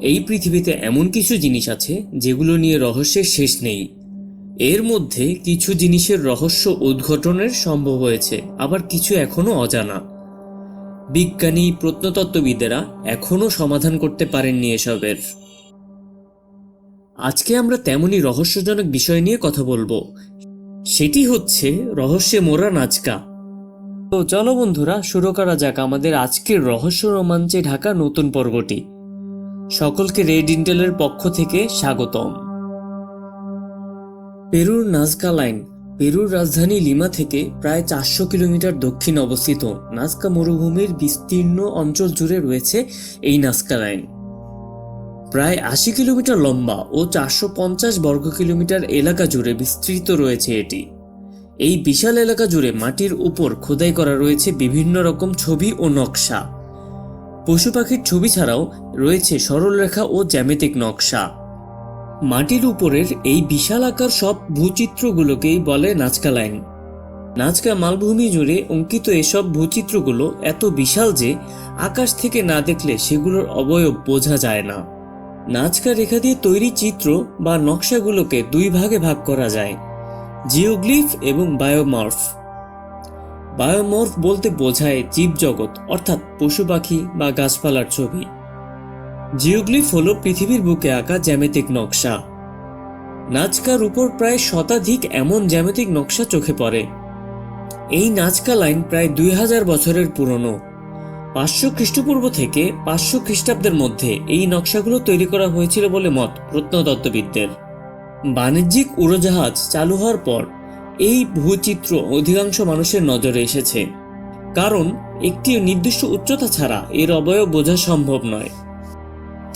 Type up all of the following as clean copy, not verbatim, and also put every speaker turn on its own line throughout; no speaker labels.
এই পৃথিবীতে এমন কিছু জিনিস আছে যেগুলো নিয়ে রহস্যের শেষ নেই। এর মধ্যে কিছু জিনিসের রহস্য উদ্ঘাটনের সম্ভব হয়েছে, আবার কিছু এখনো অজানা। বিজ্ঞানী প্রত্নতত্ত্ববিদেরা এখনো সমাধান করতে পারেননি এসবের। আজকে আমরা তেমনই রহস্যজনক বিষয় নিয়ে কথা বলবো। সেটি হচ্ছে রহস্যে মোড়া নাজকা। তো চলো বন্ধুরা, শুরু করা যাক আমাদের আজকের রহস্য রোমাঞ্চে ঢাকা নতুন পর্বটি। সকলকে রেড ইন্টেলের পক্ষ থেকে স্বাগতম। পেরুর নাজকা লাইন। পেরুর রাজধানী লিমা থেকে প্রায় 400 কিলোমিটার দক্ষিণে অবস্থিত নাজকা মরুভূমির বিস্তীর্ণ অঞ্চল জুড়ে রয়েছে এই নাজকা লাইন। প্রায় 80 কিলোমিটার লম্বা ও 450 বর্গ কিলোমিটার এলাকা জুড়ে বিস্তৃত রয়েছে এটি। এই বিশাল এলাকা জুড়ে মাটির উপর খোদাই করা রয়েছে বিভিন্ন রকম ছবি ও নকশা। পশু পাখির ছবি ছাড়াও রয়েছে সরলরেখা ও জ্যামিতিক নকশা। মাটির উপরের এই বিশাল আকার সব ভূচিত্রগুলোকেই বলে নাজকা লাইন। নাজকা মালভূমি জুড়ে অঙ্কিত এসব ভূচিত্রগুলো এত বিশাল যে আকাশ থেকে না দেখলে সেগুলোর অবয়ব বোঝা যায় না। নাজকা রেখা দিয়ে তৈরি চিত্র বা নকশাগুলোকে দুই ভাগে ভাগ করা যায়, জিওগ্লিফ এবং বায়োমর্ফ। বায়োমর্ফ বলতে বোঝায় জীবজগৎ, অর্থাৎ পশু পাখি বা গাছপালার ছবি। জিওগ্লিফ হলো পৃথিবীর বুকে আঁকা জ্যামিতিক নকশা। নাজকার উপর প্রায় শতাধিক এমন জ্যামিতিক নকশা চোখে পড়ে। এই নাজকা লাইন প্রায় 2000 বছরের পুরনো। 500 খ্রিস্টপূর্ব থেকে 500 খ্রিস্টাব্দের মধ্যে এই নকশাগুলো তৈরি করা হয়েছিল বলে মত প্রত্নতত্ত্ববিদদের। বাণিজ্যিক উড়োজাহাজ চালু হওয়ার পর এই ভূচিত্র অধিকাংশ মানুষের নজরে এসেছে, কারণ একটি নির্দিষ্ট উচ্চতা ছাড়া এর অবয়ব বোঝা সম্ভব নয়।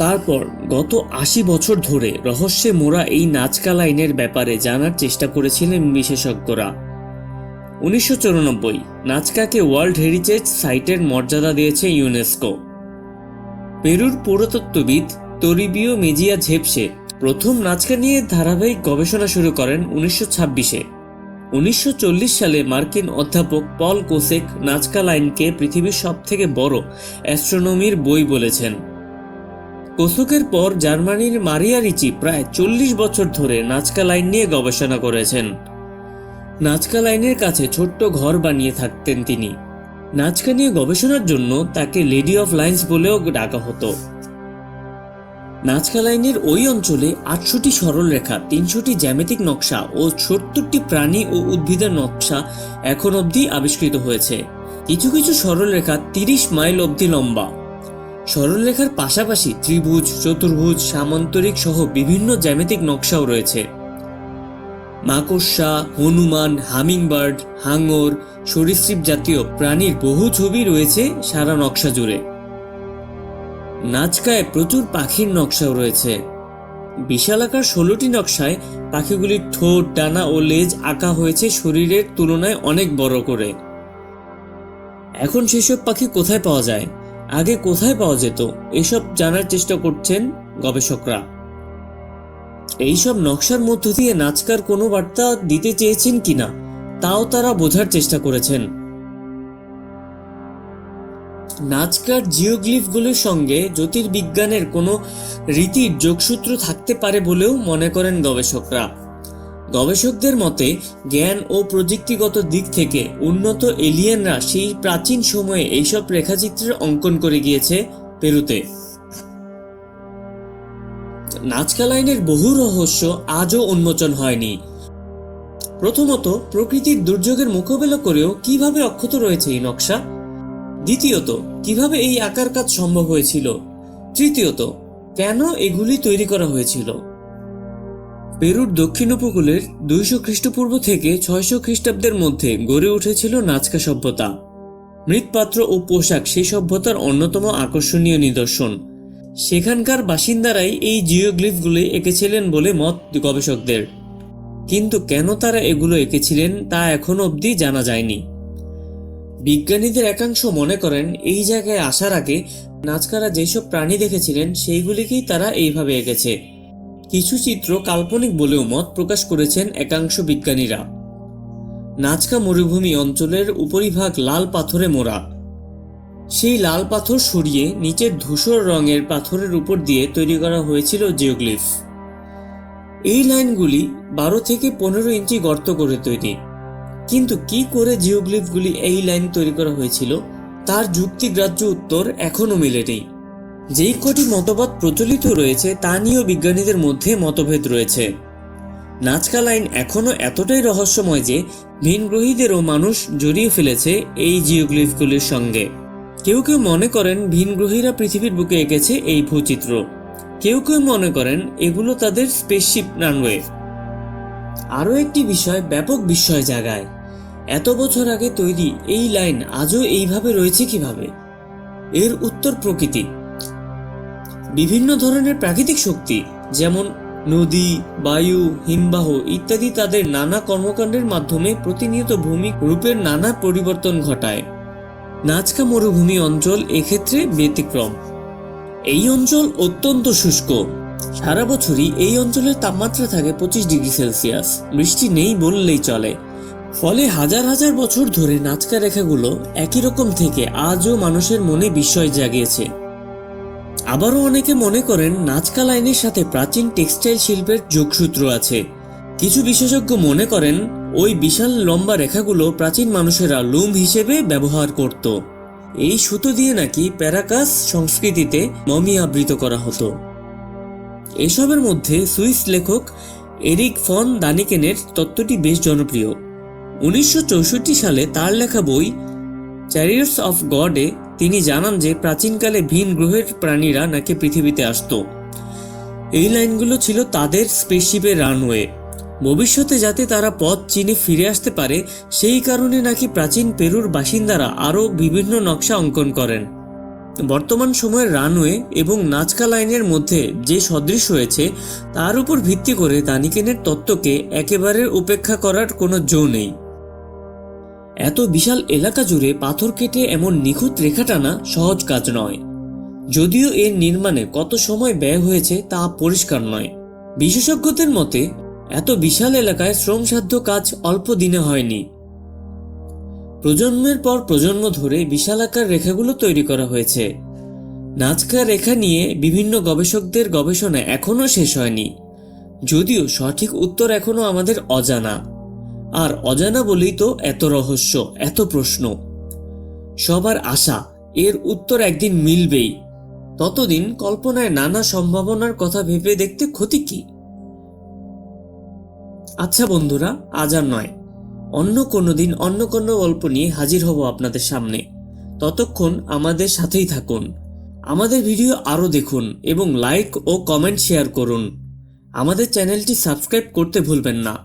তারপর গত 80 বছর ধরে রহস্যে মোড়া এই নাজকা লাইনের ব্যাপারে জানার চেষ্টা করেছিলেন বিশেষজ্ঞরা। 1994 নাজকাকে ওয়ার্ল্ড হেরিটেজ সাইটের মর্যাদা দিয়েছে ইউনেস্কো। পেরুর পুরাতত্ত্ববিদ তরিবিও মেজিয়া ঝেপসে প্রথম নাজকা নিয়ে ধারাবাহিক গবেষণা শুরু করেন 1926-এ। 1940 সালে মার্কিন অধ্যাপক পল কোসেক নাজকা লাইনকে পৃথিবীর সবথেকে বড় অ্যাস্ট্রোনমির বই বলেছেন। কোসেকের পর জার্মানির মারিয়া রিচি প্রায় 40 বছর ধরে নাজকা লাইন নিয়ে গবেষণা করেছেন। নাজকা লাইনের কাছে ছোট্ট ঘর বানিয়ে থাকতেন তিনি। নাজকা নিয়ে গবেষণার জন্য তাকে লেডি অফ লাইন্স বলেও ডাকা হতো। নাজকা লাইনের ওই অঞ্চলে 800টি সরল রেখা, 300টি জ্যামিতিক নকশা ও 70টি প্রাণী ও উদ্ভিদের নকশা এখন অবধি আবিষ্কৃত হয়েছে। কিছু কিছু সরল রেখা 30 মাইল অবধি লম্বা। সরলরেখার পাশাপাশি ত্রিভুজ, চতুর্ভুজ, সামান্তরিক সহ বিভিন্ন জ্যামিতিক নকশাও রয়েছে। মাকড়সা, হনুমান, হামিংবার্ড, হাঙর, সরীসৃপ জাতীয় প্রাণীর বহু ছবি রয়েছে সারা নকশা জুড়ে। নাজকায় প্রচুর পাখির নকশাও রয়েছে। বিশালাকার 16টি নকশায় পাখিগুলির ঠোঁট, ডানা ও লেজ আঁকা হয়েছে শরীরের তুলনায় অনেক বড় করে। এখন সেসব পাখি কোথায় পাওয়া যায়, আগে কোথায় পাওয়া যেত, এসব জানার চেষ্টা করছেন গবেষকরা। এইসব নকশার মধ্য দিয়ে নাজকার কোনো বার্তা দিতে চেয়েছেন কিনা তাও তারা বোঝার চেষ্টা করেছেন। নাজকার জিওগ্লিফগুলোর সঙ্গে জ্যোতির্বিজ্ঞানের কোনো রীতির যোগসূত্র থাকতে পারে বলেও মনে করেন গবেষকরা। গবেষকদের মতে জ্ঞান ও প্রযুক্তিগত দিক থেকে উন্নত এলিয়েনরা সেই প্রাচীন সময়ে এইসব রেখাচিত্রের অঙ্কন করে গিয়েছে পেরুতে। নাজকা লাইনের বহু রহস্য আজও উন্মোচন হয়নি। প্রথমত, প্রকৃতির দুর্যোগের মোকাবেলা করেও কিভাবে অক্ষত রয়েছে এই নকশা। দ্বিতীয়ত, কিভাবে এই আকার কাজ সম্ভব হয়েছিল। তৃতীয়ত, কেন এগুলি তৈরি করা হয়েছিল। পেরুর দক্ষিণ উপকূলের 200 খ্রিস্টপূর্ব থেকে 600 খ্রিস্টাব্দের মধ্যে গড়ে উঠেছিল নাজকা সভ্যতা। মৃৎপাত্র ও পোশাক সেই সভ্যতার অন্যতম আকর্ষণীয় নিদর্শন। সেখানকার বাসিন্দারাই এই জিওগ্লিফগুলি এঁকেছিলেন বলে মত গবেষকদের। কিন্তু কেন তারা এগুলো এঁকেছিলেন তা এখনো অবধি জানা যায়নি। বিজ্ঞানীদের একাংশ মনে করেন এই জায়গায় আসার আগে নাজকারা যেসব প্রাণী দেখেছিলেন সেইগুলিকেই তারা এইভাবে এঁকেছে। কিছু চিত্র কাল্পনিক বলেও মত প্রকাশ করেছেন একাংশ বিজ্ঞানীরা। নাজকা মরুভূমি অঞ্চলের উপরিভাগ লাল পাথরে মোড়া। সেই লাল পাথর সরিয়ে নিচের ধূসর রঙের পাথরের উপর দিয়ে তৈরি করা হয়েছিল জিওগ্লিফ। এই লাইনগুলি 12 থেকে 15 ইঞ্চি গর্ত করে তৈরি। কিন্তু কি করে জিওগ্লিফগুলি এই লাইন তৈরি করা হয়েছিল তার যুক্তিগ্রাহ্য উত্তর এখনো মেলেনি। যেই কটি মতবাদ প্রচলিত রয়েছে তা নিয়েও বিজ্ঞানীদের মধ্যে মতভেদ রয়েছে। নাজকা লাইন এখনো এতটাই রহস্যময় যে ভিনগ্রহীদেরও মানুষ জড়িয়ে ফেলেছে এই জিওগ্লিফগুলির সঙ্গে। কেউ কেউ মনে করেন ভিনগ্রহীরা পৃথিবীর বুকে এঁকেছে এই ভূচিত্র, কেউ কেউ মনে করেন এগুলো তাদের স্পেসশিপ রানওয়ে। আরও একটি বিষয় ব্যাপক বিস্ময় জাগায়, এত বছর আগে তৈরি এই লাইন আজও এইভাবে রয়েছে কিভাবে? এর উত্তর প্রকৃতি। বিভিন্ন ধরনের প্রাকৃতিক শক্তি যেমন নদী, বায়ু, হিমবাহ ইত্যাদি তাদের নানা কর্মকাণ্ডের মাধ্যমে প্রতিনিয়ত ভূমি রূপের নানা পরিবর্তন ঘটায়। নাজকা মরুভূমি অঞ্চল এক্ষেত্রে ব্যতিক্রম। এই অঞ্চল অত্যন্ত শুষ্ক। সারা বছরই এই অঞ্চলের তাপমাত্রা থাকে 25 ডিগ্রি সেলসিয়াস, বৃষ্টি নেই বললেই চলে। ফলে হাজার হাজার বছর ধরে নাজকা রেখাগুলো একই রকম থেকে আজও মানুষের মনে বিস্ময় জাগিয়েছে। আবারও অনেকে মনে করেন নাজকা লাইনের সাথে প্রাচীন টেক্সটাইল শিল্পের যোগসূত্র আছে। কিছু বিশেষজ্ঞ মনে করেন ওই বিশাল লম্বা রেখাগুলো প্রাচীন মানুষেরা লুম হিসেবে ব্যবহার করত। এই সুতো দিয়ে নাকি প্যারাকাস সংস্কৃতিতে মমি আবৃত করা হতো। এসবের মধ্যে সুইস লেখক এরিক ফন দানিকেনের তত্ত্বটি বেশ জনপ্রিয়। 1964 সালে তার লেখা বই চ্যারিয়টস অফ গডে তিনি জানান যে প্রাচীনকালে ভিন গ্রহের প্রাণীরা নাকি পৃথিবীতে আসতো। এই লাইনগুলো ছিল তাদের স্পেসশিপের রানওয়ে। ভবিষ্যতে যাতে তারা পথ চিনে ফিরে আসতে পারে সেই কারণে নাকি প্রাচীন পেরুর বাসিন্দারা আরও বিভিন্ন নকশা অঙ্কন করেন। বর্তমান সময়ের রানওয়ে এবং নাজকা লাইনের মধ্যে যে সদৃশ রয়েছে তার উপর ভিত্তি করে দানিকেনের তত্ত্বকে একেবারে উপেক্ষা করার কোনো জো নেই। এত বিশাল এলাকা জুড়ে পাথর কেটে এমন নিখুঁত রেখা টানা সহজ কাজ নয়। যদিও এর নির্মাণে কত সময় ব্যয় হয়েছে তা পরিষ্কার নয়। বিশেষজ্ঞদের মতে এত বিশাল এলাকায় শ্রমসাধ্য কাজ অল্প দিনে হয়নি। প্রজন্মের পর প্রজন্ম ধরে বিশালাকার রেখাগুলো তৈরি করা হয়েছে। নাজকা রেখা নিয়ে বিভিন্ন গবেষকদের গবেষণা এখনো শেষ হয়নি, যদিও সঠিক উত্তর এখনো আমাদের অজানা। আর অজানা বলেই তো এত রহস্য, এত প্রশ্ন। সবার আশা এর উত্তর একদিন মিলবেই। ততদিন কল্পনায় নানা সম্ভাবনার কথা ভেবে দেখতে ক্ষতি কি? আচ্ছা বন্ধুরা, আজ আর নয়, অন্য কোনো দিন অন্য কোনো গল্প নিয়ে হাজির হব আপনাদের সামনে। ততক্ষণ আমাদের সাথেই থাকুন, আমাদের ভিডিও আরও দেখুন এবং লাইক ও কমেন্ট শেয়ার করুন। আমাদের চ্যানেলটি সাবস্ক্রাইব করতে ভুলবেন না।